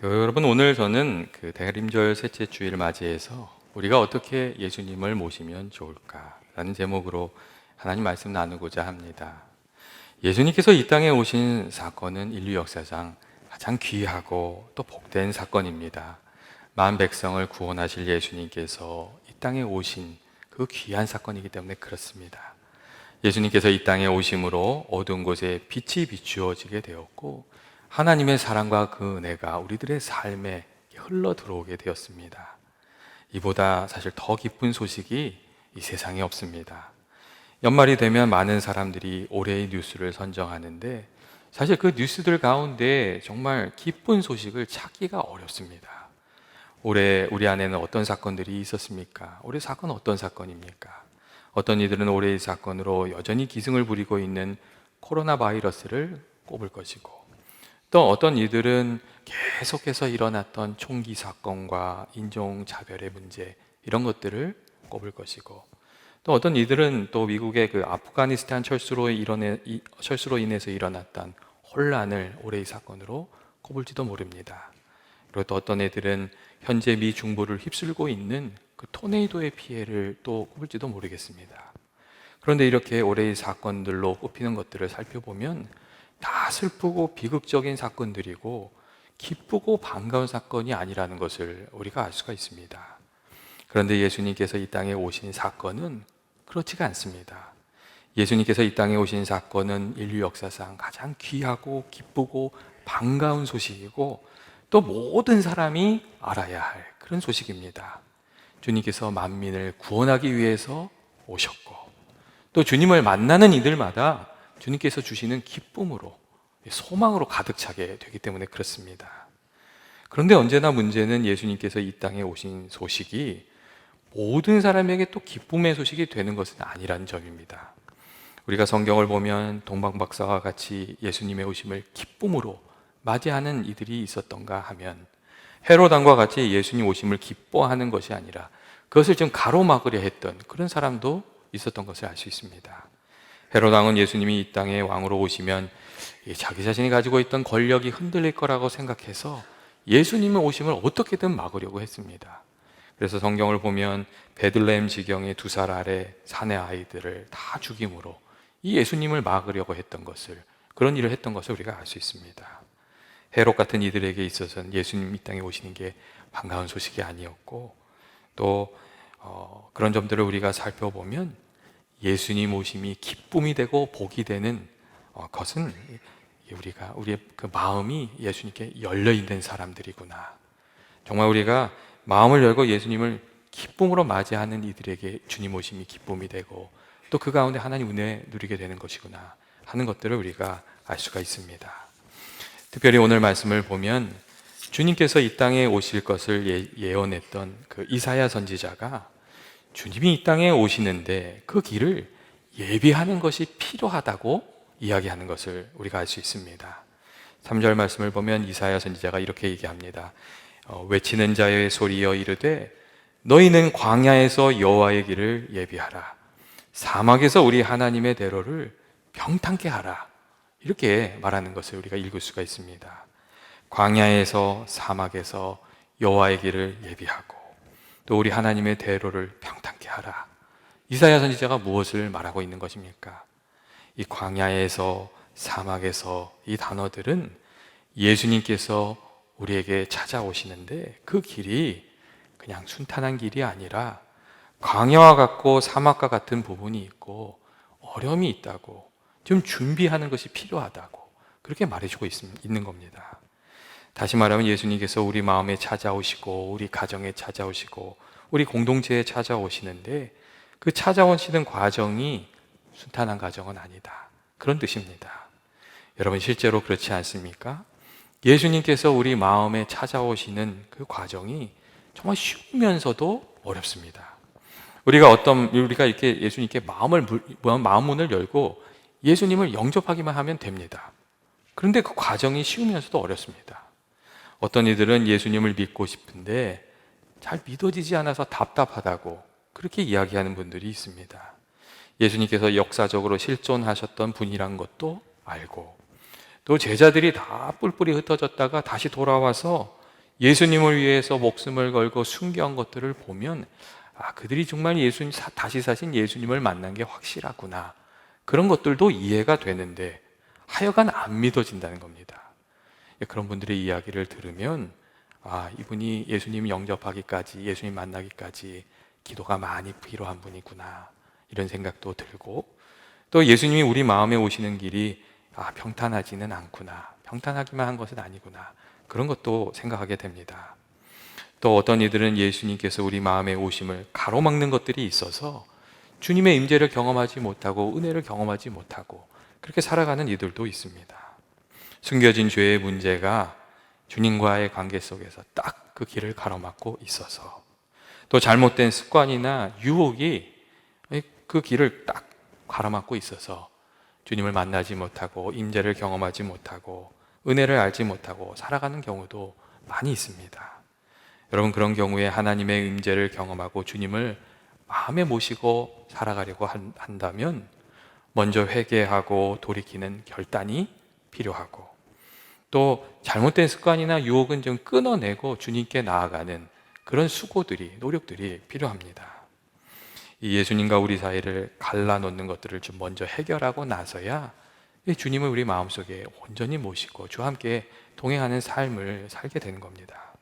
교회 여러분, 오늘 저는 대림절 셋째 주일을 맞이해서 우리가 어떻게 예수님을 모시면 좋을까라는 제목으로 하나님 말씀 나누고자 합니다. 예수님께서 이 땅에 오신 사건은 인류 역사상 가장 귀하고 또 복된 사건입니다. 만 백성을 구원하실 예수님께서 이 땅에 오신 그 귀한 사건이기 때문에 그렇습니다. 예수님께서 이 땅에 오심으로 어두운 곳에 빛이 비추어지게 되었고, 하나님의 사랑과 그 은혜가 우리들의 삶에 흘러 들어오게 되었습니다. 이보다 사실 더 기쁜 소식이 이 세상에 없습니다. 연말이 되면 많은 사람들이 올해의 뉴스를 선정하는데, 사실 그 뉴스들 가운데 정말 기쁜 소식을 찾기가 어렵습니다. 올해 우리 안에는 어떤 사건들이 있었습니까? 올해 사건은 어떤 사건입니까? 어떤 이들은 올해의 사건으로 여전히 기승을 부리고 있는 코로나 바이러스를 꼽을 것이고, 또 어떤 이들은 계속해서 일어났던 총기 사건과 인종차별의 문제, 이런 것들을 꼽을 것이고, 또 어떤 이들은 또 미국의 아프가니스탄 철수로 인해서 일어났던 혼란을 올해의 사건으로 꼽을지도 모릅니다. 그리고 또 어떤 애들은 현재 미 중부를 휩쓸고 있는 그 토네이도의 피해를 또 꼽을지도 모르겠습니다. 그런데 이렇게 올해의 사건들로 꼽히는 것들을 살펴보면 다 슬프고 비극적인 사건들이고 기쁘고 반가운 사건이 아니라는 것을 우리가 알 수가 있습니다. 그런데 예수님께서 이 땅에 오신 사건은 그렇지가 않습니다. 예수님께서 이 땅에 오신 사건은 인류 역사상 가장 귀하고 기쁘고 반가운 소식이고, 또 모든 사람이 알아야 할 그런 소식입니다. 주님께서 만민을 구원하기 위해서 오셨고, 또 주님을 만나는 이들마다 주님께서 주시는 기쁨으로, 소망으로 가득 차게 되기 때문에 그렇습니다. 그런데 언제나 문제는 예수님께서 이 땅에 오신 소식이 모든 사람에게 또 기쁨의 소식이 되는 것은 아니라는 점입니다. 우리가 성경을 보면 동방박사와 같이 예수님의 오심을 기쁨으로 맞이하는 이들이 있었던가 하면, 헤롯 왕과 같이 예수님 오심을 기뻐하는 것이 아니라 그것을 좀 가로막으려 했던 그런 사람도 있었던 것을 알 수 있습니다. 헤롯 왕은 예수님이 이 땅에 왕으로 오시면 자기 자신이 가지고 있던 권력이 흔들릴 거라고 생각해서 예수님의 오심을 어떻게든 막으려고 했습니다. 그래서 성경을 보면 베들레헴 지경의 2살 아래 사내 아이들을 다 죽임으로 이 예수님을 막으려고 했던 것을, 그런 일을 했던 것을 우리가 알 수 있습니다. 헤롯 같은 이들에게 있어서는 예수님 이 땅에 오시는 게 반가운 소식이 아니었고, 또 그런 점들을 우리가 살펴보면 예수님 오심이 기쁨이 되고 복이 되는 것은 우리의 그 마음이 예수님께 열려 있는 사람들이구나. 정말 우리가 마음을 열고 예수님을 기쁨으로 맞이하는 이들에게 주님 오심이 기쁨이 되고, 또 그 가운데 하나님 은혜 누리게 되는 것이구나 하는 것들을 우리가 알 수가 있습니다. 특별히 오늘 말씀을 보면 주님께서 이 땅에 오실 것을 예언했던 그 이사야 선지자가 주님이 이 땅에 오시는데 그 길을 예비하는 것이 필요하다고 이야기하는 것을 우리가 알 수 있습니다. 3절 말씀을 보면 이사야 선지자가 이렇게 얘기합니다. 외치는 자의 소리여 이르되 너희는 광야에서 여호와의 길을 예비하라, 사막에서 우리 하나님의 대로를 평탄케 하라, 이렇게 말하는 것을 우리가 읽을 수가 있습니다. 광야에서, 사막에서 여호와의 길을 예비하고 또 우리 하나님의 대로를 평탄케 하라. 이사야 선지자가 무엇을 말하고 있는 것입니까? 이 광야에서, 사막에서, 이 단어들은 예수님께서 우리에게 찾아오시는데 그 길이 그냥 순탄한 길이 아니라 광야와 같고 사막과 같은 부분이 있고 어려움이 있다고, 좀 준비하는 것이 필요하다고 그렇게 말해주고 있는 겁니다. 다시 말하면 예수님께서 우리 마음에 찾아오시고 우리 가정에 찾아오시고 우리 공동체에 찾아오시는데 그 찾아오시는 과정이 순탄한 과정은 아니다, 그런 뜻입니다. 여러분, 실제로 그렇지 않습니까? 예수님께서 우리 마음에 찾아오시는 그 과정이 정말 쉬우면서도 어렵습니다. 우리가 이렇게 예수님께 마음문을 열고 예수님을 영접하기만 하면 됩니다. 그런데 그 과정이 쉬우면서도 어렵습니다. 어떤 이들은 예수님을 믿고 싶은데 잘 믿어지지 않아서 답답하다고 그렇게 이야기하는 분들이 있습니다. 예수님께서 역사적으로 실존하셨던 분이란 것도 알고, 또 제자들이 다 뿔뿔이 흩어졌다가 다시 돌아와서 예수님을 위해서 목숨을 걸고 순교한 것들을 보면 그들이 정말 다시 사신 예수님을 만난 게 확실하구나, 그런 것들도 이해가 되는데 하여간 안 믿어진다는 겁니다. 그런 분들의 이야기를 들으면 이분이 예수님 영접하기까지, 예수님 만나기까지 기도가 많이 필요한 분이구나, 이런 생각도 들고, 또 예수님이 우리 마음에 오시는 길이 평탄하지는 않구나, 평탄하기만 한 것은 아니구나, 그런 것도 생각하게 됩니다. 또 어떤 이들은 예수님께서 우리 마음에 오심을 가로막는 것들이 있어서 주님의 임재를 경험하지 못하고 은혜를 경험하지 못하고 그렇게 살아가는 이들도 있습니다. 숨겨진 죄의 문제가 주님과의 관계 속에서 딱 그 길을 가로막고 있어서, 또 잘못된 습관이나 유혹이 그 길을 딱 가로막고 있어서 주님을 만나지 못하고 임재를 경험하지 못하고 은혜를 알지 못하고 살아가는 경우도 많이 있습니다. 여러분, 그런 경우에 하나님의 임재를 경험하고 주님을 마음에 모시고 살아가려고 한다면 먼저 회개하고 돌이키는 결단이 필요하고, 또 잘못된 습관이나 유혹은 좀 끊어내고 주님께 나아가는 그런 수고들이, 노력들이 필요합니다. 이 예수님과 우리 사이를 갈라놓는 것들을 좀 먼저 해결하고 나서야 주님을 우리 마음속에 온전히 모시고 주와 함께 동행하는 삶을 살게 되는 겁니다.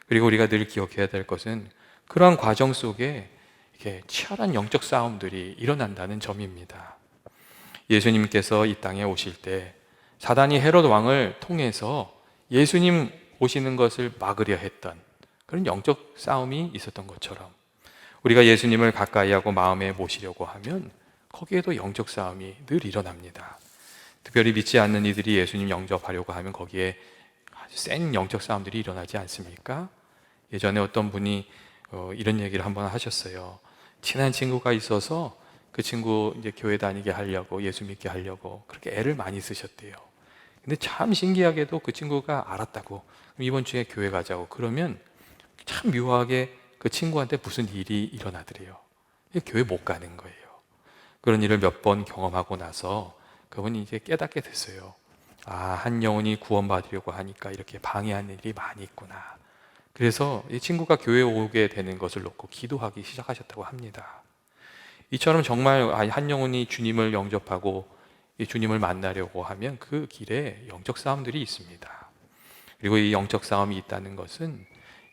그리고 우리가 늘 기억해야 될 것은 그러한 과정 속에 이렇게 치열한 영적 싸움들이 일어난다는 점입니다. 예수님께서 이 땅에 오실 때 사단이 헤롯 왕을 통해서 예수님 오시는 것을 막으려 했던 그런 영적 싸움이 있었던 것처럼, 우리가 예수님을 가까이 하고 마음에 모시려고 하면 거기에도 영적 싸움이 늘 일어납니다. 특별히 믿지 않는 이들이 예수님 영접하려고 하면 거기에 아주 센 영적 싸움들이 일어나지 않습니까? 예전에 어떤 분이 이런 얘기를 한번 하셨어요. 친한 친구가 있어서 그 친구 이제 교회 다니게 하려고, 예수 믿게 하려고 그렇게 애를 많이 쓰셨대요. 근데 참 신기하게도 그 친구가 알았다고, 이번 주에 교회 가자고 그러면 참 묘하게 그 친구한테 무슨 일이 일어나더래요. 교회 못 가는 거예요. 그런 일을 몇 번 경험하고 나서 그분이 이제 깨닫게 됐어요. 한 영혼이 구원받으려고 하니까 이렇게 방해하는 일이 많이 있구나. 그래서 이 친구가 교회에 오게 되는 것을 놓고 기도하기 시작하셨다고 합니다. 이처럼 정말 한 영혼이 주님을 영접하고 주님을 만나려고 하면 그 길에 영적 싸움들이 있습니다. 그리고 이 영적 싸움이 있다는 것은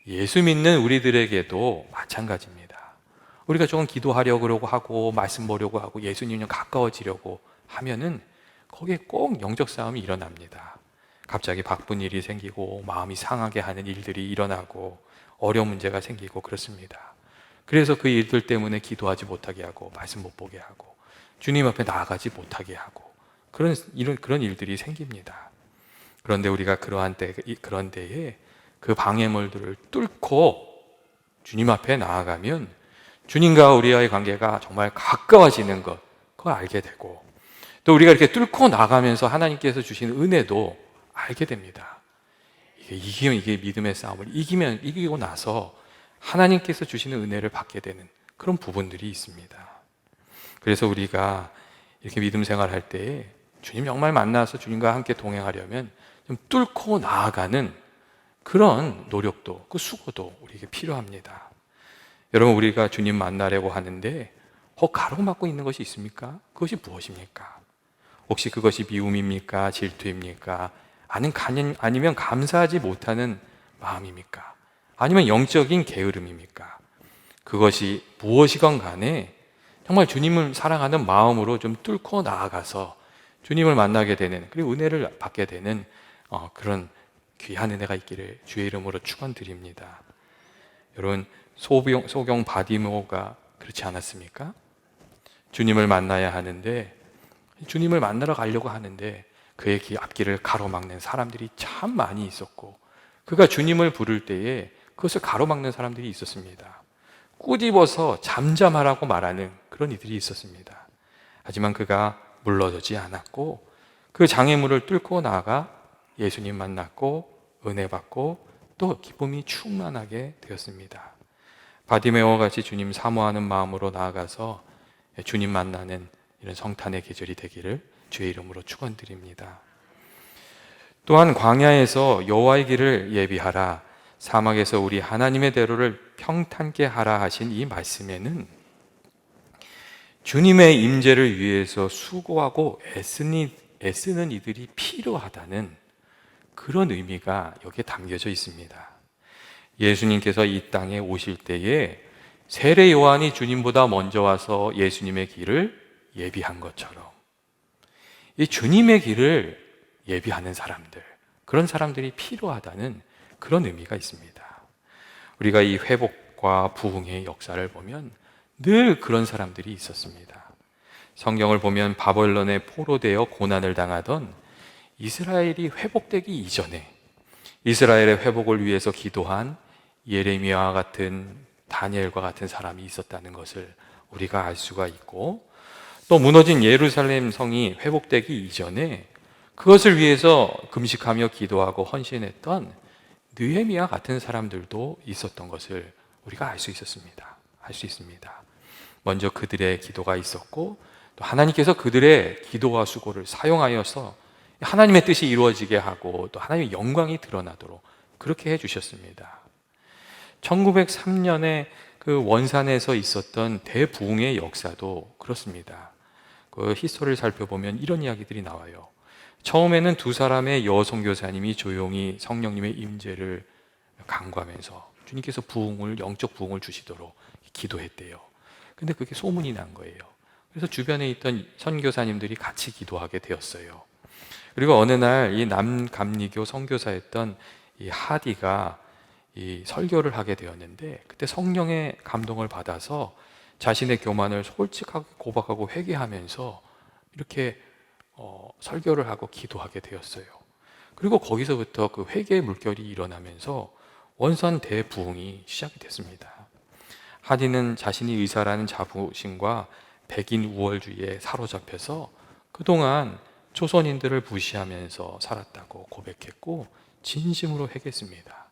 예수 믿는 우리들에게도 마찬가지입니다. 우리가 조금 기도하려고 하고 말씀 보려고 하고 예수님과 가까워지려고 하면은 거기에 꼭 영적 싸움이 일어납니다. 갑자기 바쁜 일이 생기고 마음이 상하게 하는 일들이 일어나고 어려운 문제가 생기고 그렇습니다. 그래서 그 일들 때문에 기도하지 못하게 하고 말씀 못 보게 하고 주님 앞에 나아가지 못하게 하고 그런 일들이 생깁니다. 그런데 우리가 그런 때에 그 방해물들을 뚫고 주님 앞에 나아가면 주님과 우리와의 관계가 정말 가까워지는 것, 그걸 알게 되고, 또 우리가 이렇게 뚫고 나가면서 하나님께서 주시는 은혜도 알게 됩니다. 이게 믿음의 싸움을 이기고 나서 하나님께서 주시는 은혜를 받게 되는 그런 부분들이 있습니다. 그래서 우리가 이렇게 믿음 생활할 때에 주님 정말 만나서 주님과 함께 동행하려면 좀 뚫고 나아가는 그런 노력도, 그 수고도 우리에게 필요합니다. 여러분, 우리가 주님 만나려고 하는데 가로막고 있는 것이 있습니까? 그것이 무엇입니까? 혹시 그것이 미움입니까? 질투입니까? 아니면 감사하지 못하는 마음입니까? 아니면 영적인 게으름입니까? 그것이 무엇이건 간에 정말 주님을 사랑하는 마음으로 좀 뚫고 나아가서 주님을 만나게 되는, 그리고 은혜를 받게 되는 그런 귀한 은혜가 있기를 주의 이름으로 축원드립니다. 여러분, 소경 바디모가 그렇지 않았습니까? 주님을 만나야 하는데, 주님을 만나러 가려고 하는데 그의 앞길을 가로막는 사람들이 참 많이 있었고, 그가 주님을 부를 때에 그것을 가로막는 사람들이 있었습니다. 꾸집어서 잠잠하라고 말하는 그런 이들이 있었습니다. 하지만 그가 물러서지 않았고 그 장애물을 뚫고 나아가 예수님 만났고 은혜 받고 또 기쁨이 충만하게 되었습니다. 바디메오와 같이 주님 사모하는 마음으로 나아가서 주님 만나는 이런 성탄의 계절이 되기를 주의 이름으로 축원드립니다. 또한 광야에서 여호와의 길을 예비하라, 사막에서 우리 하나님의 대로를 평탄케 하라 하신 이 말씀에는 주님의 임재를 위해서 수고하고 애쓰는 이들이 필요하다는 그런 의미가 여기에 담겨져 있습니다. 예수님께서 이 땅에 오실 때에 세례 요한이 주님보다 먼저 와서 예수님의 길을 예비한 것처럼 이 주님의 길을 예비하는 사람들, 그런 사람들이 필요하다는 그런 의미가 있습니다. 우리가 이 회복과 부흥의 역사를 보면 늘 그런 사람들이 있었습니다. 성경을 보면 바벨론에 포로되어 고난을 당하던 이스라엘이 회복되기 이전에 이스라엘의 회복을 위해서 기도한 예레미야와 같은 다니엘과 같은 사람이 있었다는 것을 우리가 알 수가 있고, 또 무너진 예루살렘 성이 회복되기 이전에 그것을 위해서 금식하며 기도하고 헌신했던 느헤미야 같은 사람들도 있었던 것을 우리가 알 수 있습니다. 먼저 그들의 기도가 있었고, 또 하나님께서 그들의 기도와 수고를 사용하여서 하나님의 뜻이 이루어지게 하고 또 하나님의 영광이 드러나도록 그렇게 해주셨습니다. 1903년에 그 원산에서 있었던 대부흥의 역사도 그렇습니다. 그 히스토리를 살펴보면 이런 이야기들이 나와요. 처음에는 두 사람의 여선교사님이 조용히 성령님의 임재를 간구하면서 주님께서 영적 부흥을 주시도록 기도했대요. 근데 그게 소문이 난 거예요. 그래서 주변에 있던 선교사님들이 같이 기도하게 되었어요. 그리고 어느 날 이 남감리교 선교사였던 이 하디가 이 설교를 하게 되었는데, 그때 성령의 감동을 받아서 자신의 교만을 솔직하게 고백하고 회개하면서 이렇게 설교를 하고 기도하게 되었어요. 그리고 거기서부터 그 회개의 물결이 일어나면서 원산 대부흥이 시작이 됐습니다. 하디는 자신이 의사라는 자부심과 백인 우월주의에 사로잡혀서 그동안 조선인들을 무시하면서 살았다고 고백했고 진심으로 회개했습니다.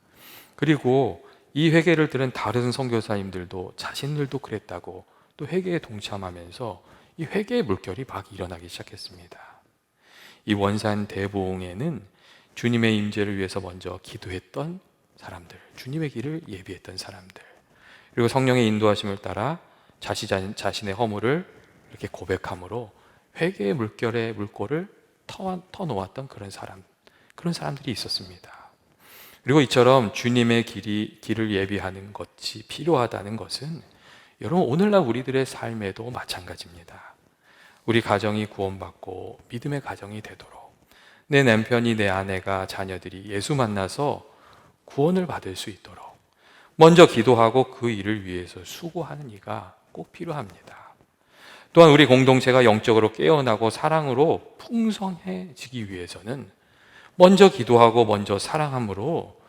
그리고 이 회개를 들은 다른 선교사님들도 자신들도 그랬다고 또 회개에 동참하면서 이 회개의 물결이 막 일어나기 시작했습니다. 이 원산 대부흥에는 주님의 임재를 위해서 먼저 기도했던 사람들, 주님의 길을 예비했던 사람들, 그리고 성령의 인도하심을 따라 자신의 허물을 이렇게 고백함으로 회개의 물결의 물꼬를 터놓았던 그런 사람들이 있었습니다. 그리고 이처럼 주님의 길을 예비하는 것이 필요하다는 것은 여러분 오늘날 우리들의 삶에도 마찬가지입니다. 우리 가정이 구원받고 믿음의 가정이 되도록 내 남편이, 내 아내가, 자녀들이 예수 만나서 구원을 받을 수 있도록 먼저 기도하고 그 일을 위해서 수고하는 이가 꼭 필요합니다. 또한 우리 공동체가 영적으로 깨어나고 사랑으로 풍성해지기 위해서는 먼저 기도하고 먼저 사랑함으로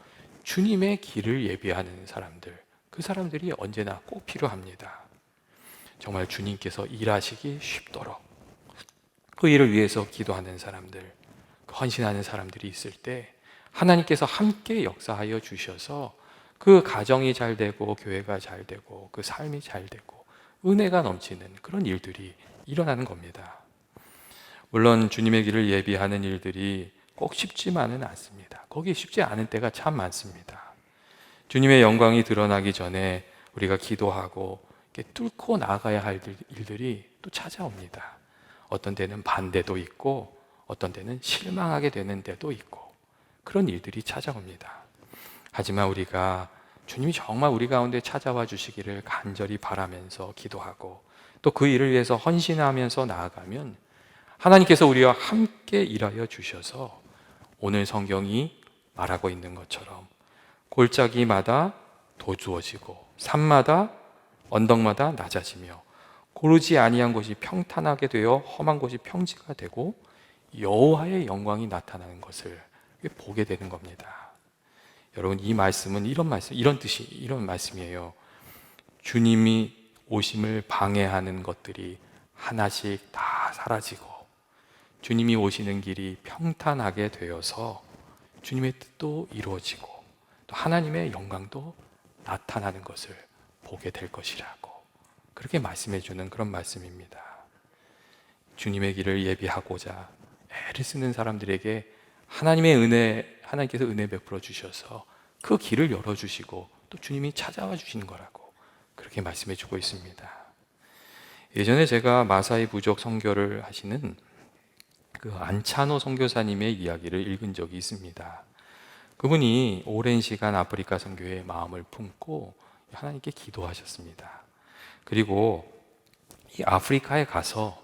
주님의 길을 예비하는 사람들, 그 사람들이 언제나 꼭 필요합니다. 정말 주님께서 일하시기 쉽도록 그 일을 위해서 기도하는 사람들, 헌신하는 사람들이 있을 때 하나님께서 함께 역사하여 주셔서 그 가정이 잘 되고 교회가 잘 되고 그 삶이 잘 되고 은혜가 넘치는 그런 일들이 일어나는 겁니다. 물론 주님의 길을 예비하는 일들이 꼭 쉽지만은 않습니다. 거기 쉽지 않은 때가 참 많습니다. 주님의 영광이 드러나기 전에 우리가 기도하고 이렇게 뚫고 나가야 할 일들이 또 찾아옵니다. 어떤 때는 반대도 있고 어떤 때는 실망하게 되는 때도 있고 그런 일들이 찾아옵니다. 하지만 우리가 주님이 정말 우리 가운데 찾아와 주시기를 간절히 바라면서 기도하고 또 그 일을 위해서 헌신하면서 나아가면 하나님께서 우리와 함께 일하여 주셔서 오늘 성경이 말하고 있는 것처럼 골짜기마다 도주어지고 산마다 언덕마다 낮아지며 고르지 아니한 곳이 평탄하게 되어 험한 곳이 평지가 되고 여호와의 영광이 나타나는 것을 보게 되는 겁니다. 여러분 이 말씀은 이런 말씀이에요. 주님이 오심을 방해하는 것들이 하나씩 다 사라지고 주님이 오시는 길이 평탄하게 되어서 주님의 뜻도 이루어지고 또 하나님의 영광도 나타나는 것을 보게 될 것이라고 그렇게 말씀해 주는 그런 말씀입니다. 주님의 길을 예비하고자 애를 쓰는 사람들에게 하나님께서 은혜 베풀어 주셔서 그 길을 열어주시고 또 주님이 찾아와 주시는 거라고 그렇게 말씀해 주고 있습니다. 예전에 제가 마사이 부족 선교를 하시는 그 안차노 선교사님의 이야기를 읽은 적이 있습니다. 그분이 오랜 시간 아프리카 선교에 마음을 품고 하나님께 기도하셨습니다. 그리고 이 아프리카에서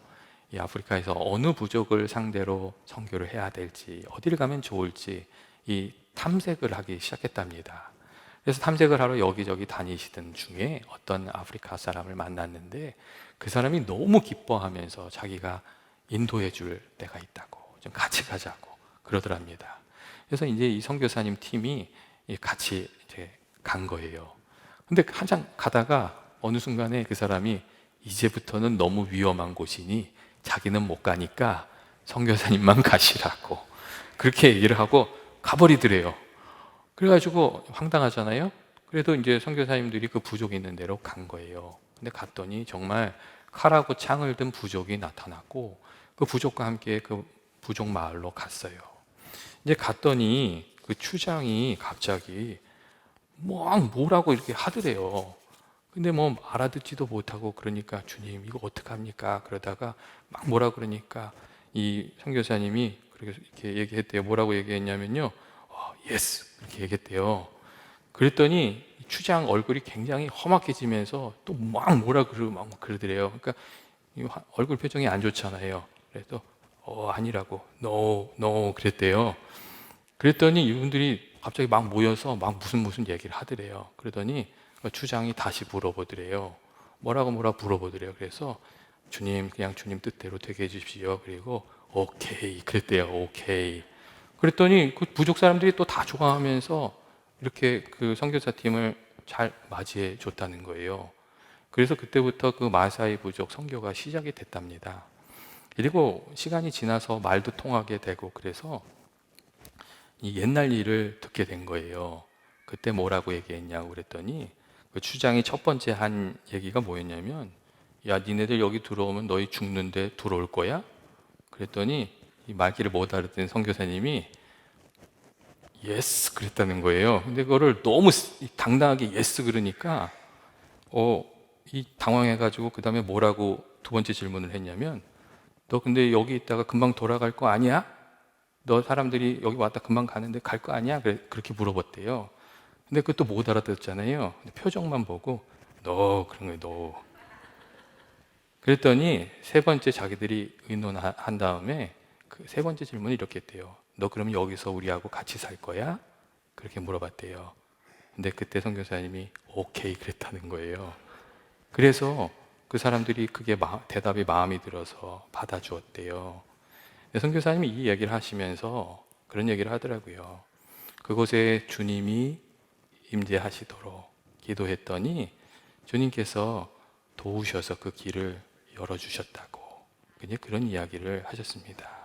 어느 부족을 상대로 선교를 해야 될지, 어디를 가면 좋을지 이 탐색을 하기 시작했답니다. 그래서 탐색을 하러 여기저기 다니시던 중에 어떤 아프리카 사람을 만났는데 그 사람이 너무 기뻐하면서 자기가 인도해 줄 때가 있다고, 좀 같이 가자고 그러더랍니다. 그래서 이제 이 선교사님 팀이 같이 이제 간 거예요. 근데 한참 가다가 어느 순간에 그 사람이 이제부터는 너무 위험한 곳이니 자기는 못 가니까 선교사님만 가시라고 그렇게 얘기를 하고 가버리더래요. 그래가지고 황당하잖아요. 그래도 이제 선교사님들이 그 부족이 있는 데로 간 거예요. 근데 갔더니 정말 칼하고 창을 든 부족이 나타났고 그 부족과 함께 그 부족 마을로 갔어요. 이제 갔더니 그 추장이 갑자기 뭐라고 이렇게 하더래요. 근데 뭐 알아듣지도 못하고 그러니까 주님 이거 어떡합니까? 그러다가 막 뭐라 그러니까 이 선교사님이 이렇게 얘기했대요. 뭐라고 얘기했냐면요. 예스 이렇게 얘기했대요. 그랬더니 추장 얼굴이 굉장히 험악해지면서 또 막 뭐라 그러더래요. 그러니까 얼굴 표정이 안 좋잖아요. 그래서 아니라고 no 그랬대요. 그랬더니 이분들이 갑자기 막 모여서 막 무슨 얘기를 하더래요. 그러더니 추장이 다시 물어보더래요. 뭐라 물어보더래요. 그래서 주님 그냥 주님 뜻대로 되게 해주십시오. 그리고 오케이 그랬대요. 오케이. 그랬더니 그 부족 사람들이 또 다 좋아하면서 이렇게 그 선교사 팀을 잘 맞이해 줬다는 거예요. 그래서 그때부터 그 마사이 부족 선교가 시작이 됐답니다. 그리고 시간이 지나서 말도 통하게 되고 그래서 이 옛날 일을 듣게 된 거예요. 그때 뭐라고 얘기했냐고 그랬더니 그 추장이 첫 번째 한 얘기가 뭐였냐면 야 니네들 여기 들어오면 너희 죽는데 들어올 거야? 그랬더니 이 말귀를 못 알아듣는 선교사님이 예스 그랬다는 거예요. 근데 그거를 너무 당당하게 예스 그러니까 이 당황해가지고 그 다음에 뭐라고 두 번째 질문을 했냐면 너 근데 여기 있다가 금방 돌아갈 거 아니야? 너 사람들이 여기 왔다 금방 가는데 갈 거 아니야? 그렇게 물어봤대요. 근데 그것도 못 알아듣잖아요. 근데 표정만 보고 너 그런 거예요. 너. 그랬더니 세 번째 자기들이 의논한 다음에 그 세 번째 질문이 이렇게 했대요. 너 그럼 여기서 우리하고 같이 살 거야? 그렇게 물어봤대요. 근데 그때 선교사님이 오케이 그랬다는 거예요. 그래서 그 사람들이 그게 대답이 마음에 들어서 받아주었대요. 선교사님이 이 얘기를 하시면서 그런 얘기를 하더라고요. 그곳에 주님이 임재하시도록 기도했더니 주님께서 도우셔서 그 길을 열어주셨다고 그런 이야기를 하셨습니다.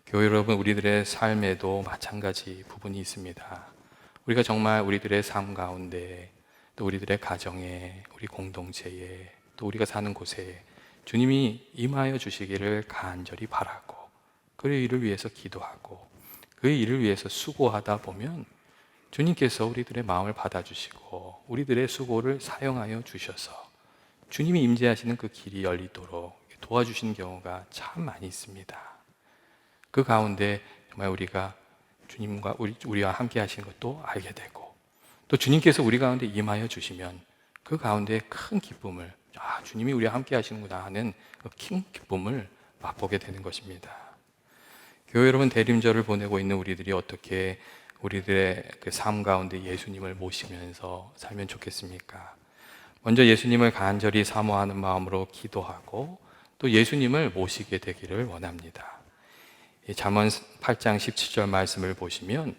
교회 여러분, 우리들의 삶에도 마찬가지 부분이 있습니다. 우리가 정말 우리들의 삶 가운데 또 우리들의 가정에, 우리 공동체에, 또 우리가 사는 곳에 주님이 임하여 주시기를 간절히 바라고 그 일을 위해서 기도하고 그 일을 위해서 수고하다 보면 주님께서 우리들의 마음을 받아주시고 우리들의 수고를 사용하여 주셔서 주님이 임재하시는 그 길이 열리도록 도와주시는 경우가 참 많이 있습니다. 그 가운데 정말 우리가 주님과 우리와 함께 하시는 것도 알게 되고 또 주님께서 우리 가운데 임하여 주시면 그 가운데 큰 기쁨을 주님이 우리와 함께 하시는구나 하는 그 큰 기쁨을 맛보게 되는 것입니다. 교회 여러분, 대림절을 보내고 있는 우리들이 어떻게 우리들의 그 삶 가운데 예수님을 모시면서 살면 좋겠습니까? 먼저 예수님을 간절히 사모하는 마음으로 기도하고 또 예수님을 모시게 되기를 원합니다. 잠언 8장 17절 말씀을 보시면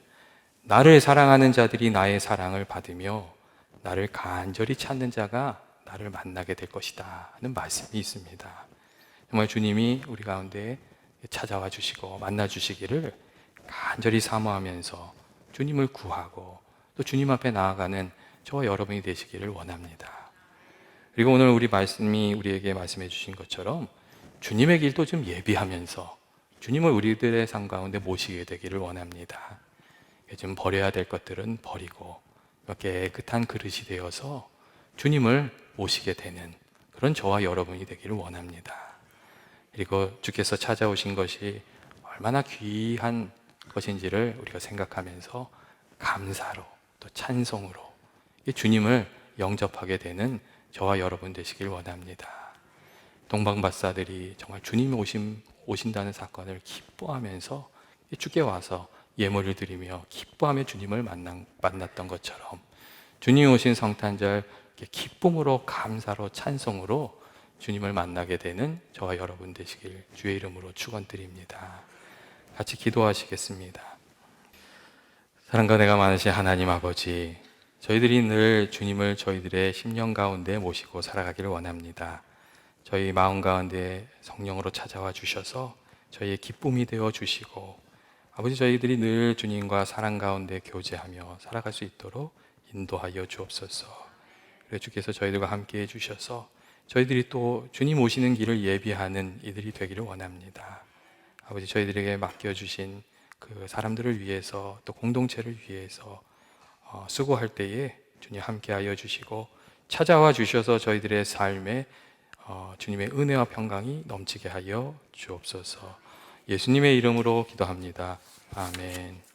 나를 사랑하는 자들이 나의 사랑을 받으며 나를 간절히 찾는 자가 나를 만나게 될 것이다 하는 말씀이 있습니다. 정말 주님이 우리 가운데 찾아와 주시고 만나 주시기를 간절히 사모하면서 주님을 구하고 또 주님 앞에 나아가는 저와 여러분이 되시기를 원합니다. 그리고 오늘 우리 말씀이 우리에게 말씀해 주신 것처럼 주님의 길도 좀 예비하면서 주님을 우리들의 삶 가운데 모시게 되기를 원합니다. 요즘 버려야 될 것들은 버리고 깨끗한 그릇이 되어서 주님을 모시게 되는 그런 저와 여러분이 되기를 원합니다. 그리고 주께서 찾아오신 것이 얼마나 귀한 것인지를 우리가 생각하면서 감사로 또 찬송으로 이 주님을 영접하게 되는 저와 여러분 되시길 원합니다. 동방박사들이 정말 주님이 오신다는 사건을 기뻐하면서 주께 와서 예물을 드리며 기뻐하며 주님을 만났던 것처럼 주님 오신 성탄절 기쁨으로 감사로 찬송으로 주님을 만나게 되는 저와 여러분 되시길 주의 이름으로 축원드립니다. 같이 기도하시겠습니다. 사랑과 내가 많으신 하나님 아버지, 저희들이 늘 주님을 저희들의 심령 가운데 모시고 살아가기를 원합니다. 저희 마음 가운데 성령으로 찾아와 주셔서 저희의 기쁨이 되어 주시고, 아버지, 저희들이 늘 주님과 사랑 가운데 교제하며 살아갈 수 있도록 인도하여 주옵소서. 그래 주께서 저희들과 함께 해주셔서 저희들이 또 주님 오시는 길을 예비하는 이들이 되기를 원합니다. 아버지, 저희들에게 맡겨주신 그 사람들을 위해서 또 공동체를 위해서 수고할 때에 주님 함께하여 주시고 찾아와 주셔서 저희들의 삶에 주님의 은혜와 평강이 넘치게 하여 주옵소서. 예수님의 이름으로 기도합니다. 아멘.